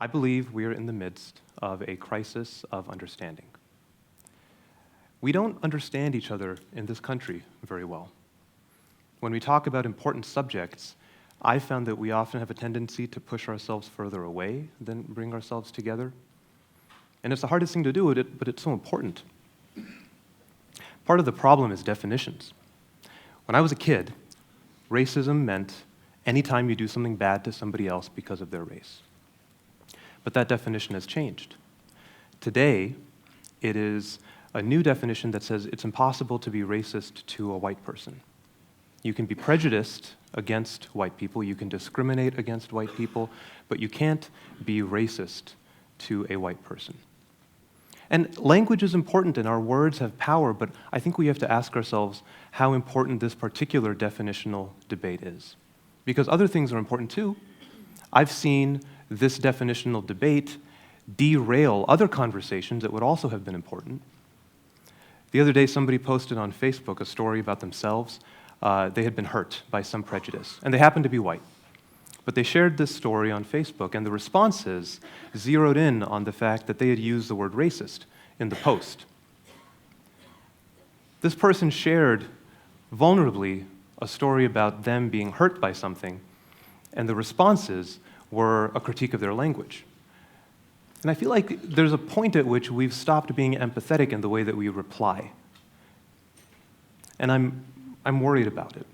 I believe we are in the midst of a crisis of understanding. We don't understand each other in this country very well. When we talk about important subjects, I've found that we often have a tendency to push ourselves further away than bring ourselves together. And it's the hardest thing to do, but it's so important. Part of the problem is definitions. When I was a kid, racism meant anytime you do something bad to somebody else because of their race. But that definition has changed. Today, it is a new definition that says it's impossible to be racist to a white person. You can be prejudiced against white people, you can discriminate against white people, but you can't be racist to a white person. And language is important and our words have power, but I think we have to ask ourselves how important this particular definitional debate is. Because other things are important too. I've seen this definitional debate derail other conversations that would also have been important. The other day, somebody posted on Facebook a story about themselves. They had been hurt by some prejudice, and they happened to be white. But they shared this story on Facebook, and the responses zeroed in on the fact that they had used the word racist in the post. This person shared vulnerably a story about them being hurt by something, and the responses were a critique of their language. And I feel like there's a point at which we've stopped being empathetic in the way that we reply. And I'm worried about it.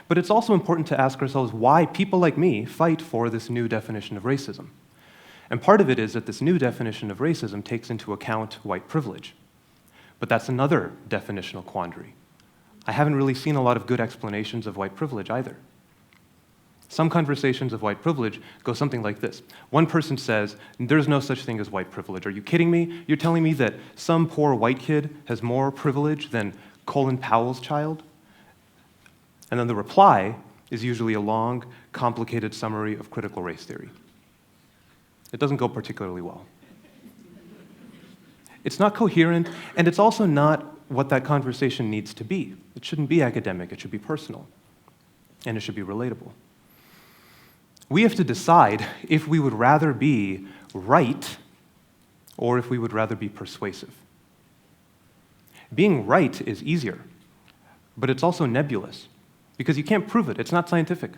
But it's also important to ask ourselves why people like me fight for this new definition of racism. And part of it is that this new definition of racism takes into account white privilege. But that's another definitional quandary. I haven't really seen a lot of good explanations of white privilege either. Some conversations of white privilege go something like this. One person says, there's no such thing as white privilege. Are you kidding me? You're telling me that some poor white kid has more privilege than Colin Powell's child? And then the reply is usually a long, complicated summary of critical race theory. It doesn't go particularly well. It's not coherent, and it's also not what that conversation needs to be. It shouldn't be academic, it should be personal, and it should be relatable. We have to decide if we would rather be right or if we would rather be persuasive. Being right is easier, but it's also nebulous because you can't prove it. It's not scientific.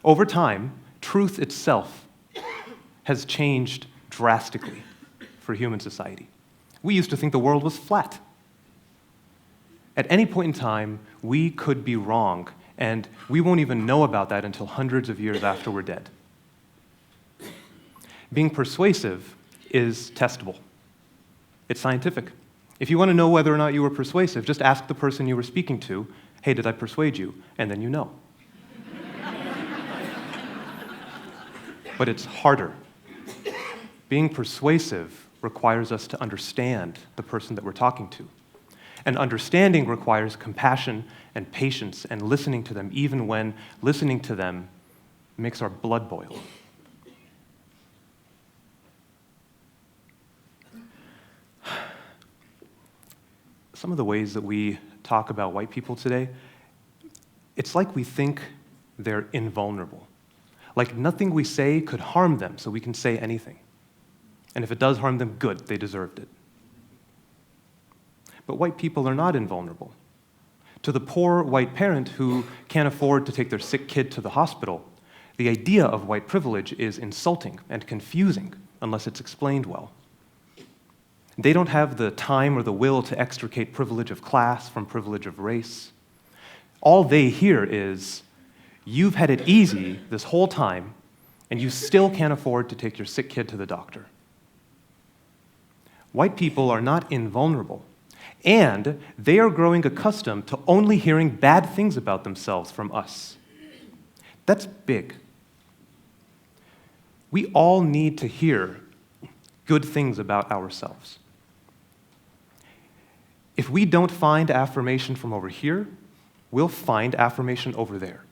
Over time, truth itself has changed drastically for human society. We used to think the world was flat. At any point in time, we could be wrong, and we won't even know about that until hundreds of years after we're dead. Being persuasive is testable. It's scientific. If you want to know whether or not you were persuasive, just ask the person you were speaking to, hey, did I persuade you? And then you know. But it's harder. Being persuasive requires us to understand the person that we're talking to. And understanding requires compassion and patience and listening to them, even when listening to them makes our blood boil. Some of the ways that we talk about white people today, it's like we think they're invulnerable. Like nothing we say could harm them, so we can say anything. And if it does harm them, good, they deserved it. But white people are not invulnerable. To the poor white parent who can't afford to take their sick kid to the hospital, the idea of white privilege is insulting and confusing unless it's explained well. They don't have the time or the will to extricate privilege of class from privilege of race. All they hear is, you've had it easy this whole time, and you still can't afford to take your sick kid to the doctor. White people are not invulnerable, and they are growing accustomed to only hearing bad things about themselves from us. That's big. We all need to hear good things about ourselves. If we don't find affirmation from over here, we'll find affirmation over there.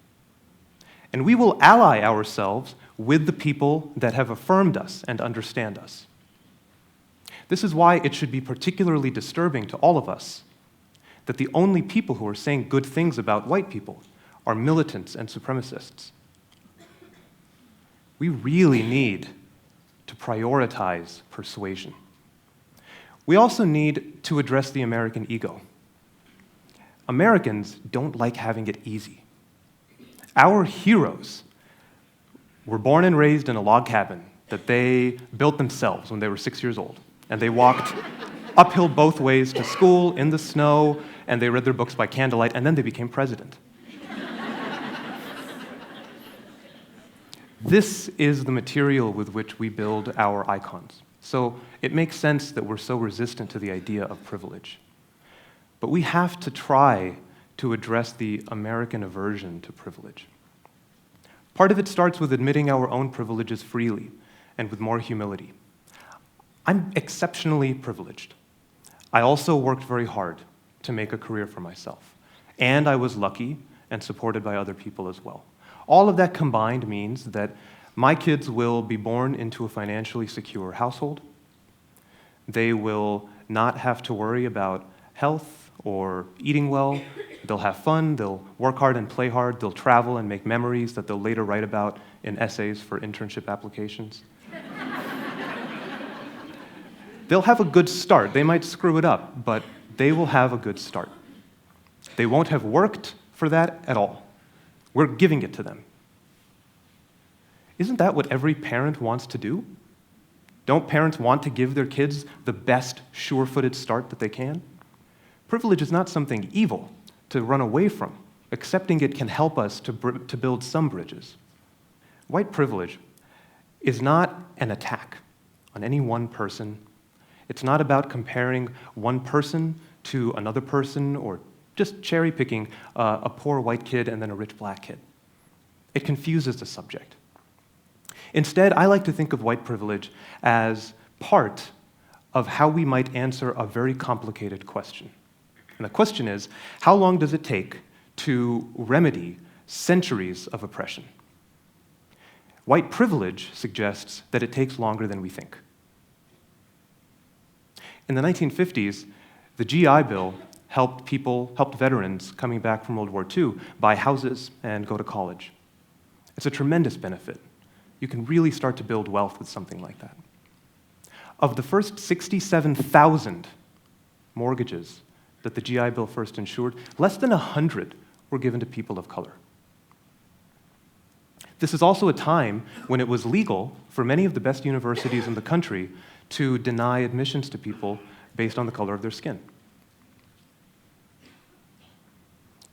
And we will ally ourselves with the people that have affirmed us and understand us. This is why it should be particularly disturbing to all of us that the only people who are saying good things about white people are militants and supremacists. we really need to prioritize persuasion. We also need to address the American ego. Americans don't like having it easy. Our heroes were born and raised in a log cabin that they built themselves when they were 6 years old. And they walked uphill both ways to school in the snow, and they read their books by candlelight, and then they became president. This is the material with which we build our icons. So it makes sense that we're so resistant to the idea of privilege. But we have to try to address the American aversion to privilege. Part of it starts with admitting our own privileges freely and with more humility. I'm exceptionally privileged. I also worked very hard to make a career for myself. And I was lucky and supported by other people as well. All of that combined means that my kids will be born into a financially secure household. They will not have to worry about health or eating well. They'll have fun, they'll work hard and play hard, they'll travel and make memories that they'll later write about in essays for internship applications. They'll have a good start. They might screw it up, but they will have a good start. They won't have worked for that at all. We're giving it to them. Isn't that what every parent wants to do? Don't parents want to give their kids the best sure-footed start that they can? Privilege is not something evil to run away from. Accepting it can help us to build some bridges. White privilege is not an attack on any one person. It's not about comparing one person to another person or just cherry-picking a poor white kid and then a rich black kid. It confuses the subject. Instead, I like to think of white privilege as part of how we might answer a very complicated question. And the question is, how long does it take to remedy centuries of oppression? White privilege suggests that it takes longer than we think. In the 1950s, the GI Bill helped veterans coming back from World War II buy houses and go to college. It's a tremendous benefit. You can really start to build wealth with something like that. Of the first 67,000 mortgages that the GI Bill first insured, less than 100 were given to people of color. This is also a time when it was legal for many of the best universities in the country to deny admissions to people based on the color of their skin.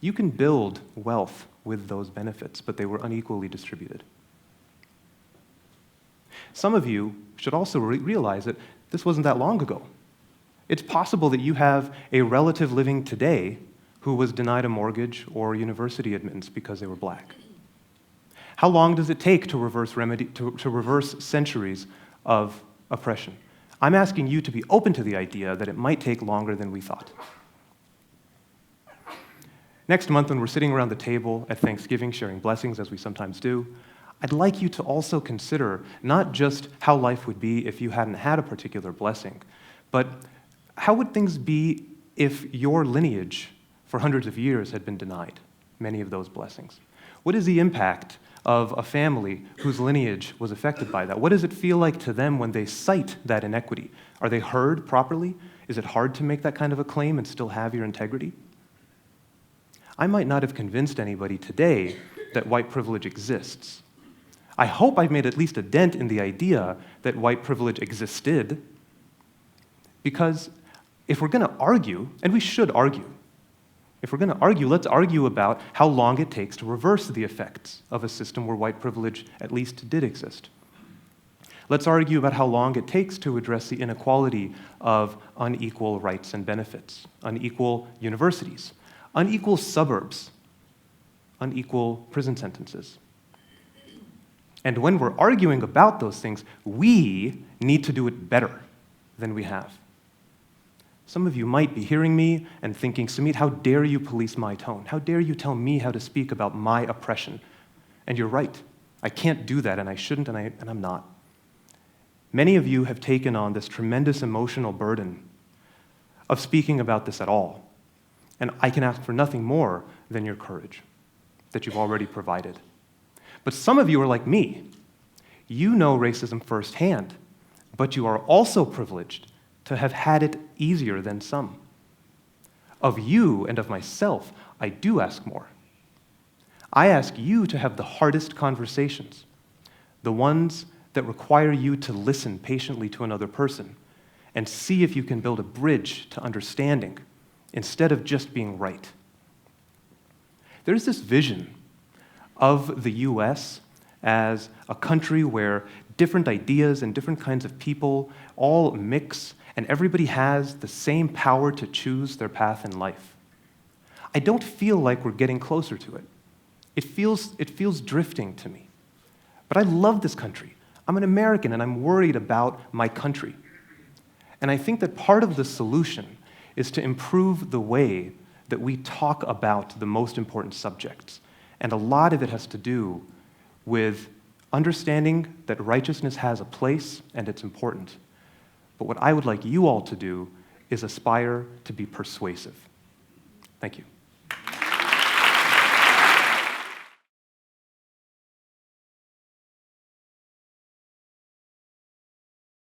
You can build wealth with those benefits, but they were unequally distributed. Some of you should also realize that this wasn't that long ago. It's possible that you have a relative living today who was denied a mortgage or university admittance because they were black. How long does it take to reverse centuries of oppression? I'm asking you to be open to the idea that it might take longer than we thought. Next month, when we're sitting around the table at Thanksgiving sharing blessings, as we sometimes do, I'd like you to also consider not just how life would be if you hadn't had a particular blessing, but how would things be if your lineage for hundreds of years had been denied many of those blessings? What is the impact of a family whose lineage was affected by that? What does it feel like to them when they cite that inequity? Are they heard properly? Is it hard to make that kind of a claim and still have your integrity? I might not have convinced anybody today that white privilege exists. I hope I've made at least a dent in the idea that white privilege existed, because if we're going to argue, and we should argue, if we're going to argue, let's argue about how long it takes to reverse the effects of a system where white privilege at least did exist. Let's argue about how long it takes to address the inequality of unequal rights and benefits, unequal universities, unequal suburbs, unequal prison sentences. And when we're arguing about those things, we need to do it better than we have. Some of you might be hearing me and thinking, Sumeet, how dare you police my tone? How dare you tell me how to speak about my oppression? And you're right. I can't do that, and I shouldn't, and I'm not. Many of you have taken on this tremendous emotional burden of speaking about this at all. And I can ask for nothing more than your courage that you've already provided. But some of you are like me. You know racism firsthand, but you are also privileged to have had it easier than some. Of you and of myself, I do ask more. I ask you to have the hardest conversations, the ones that require you to listen patiently to another person and see if you can build a bridge to understanding instead of just being right. There's this vision of the US as a country where different ideas and different kinds of people all mix and everybody has the same power to choose their path in life. I don't feel like we're getting closer to it. It feels drifting to me. But I love this country. I'm an American and I'm worried about my country. And I think that part of the solution is to improve the way that we talk about the most important subjects. And a lot of it has to do with understanding that righteousness has a place and it's important. But what I would like you all to do is aspire to be persuasive. Thank you.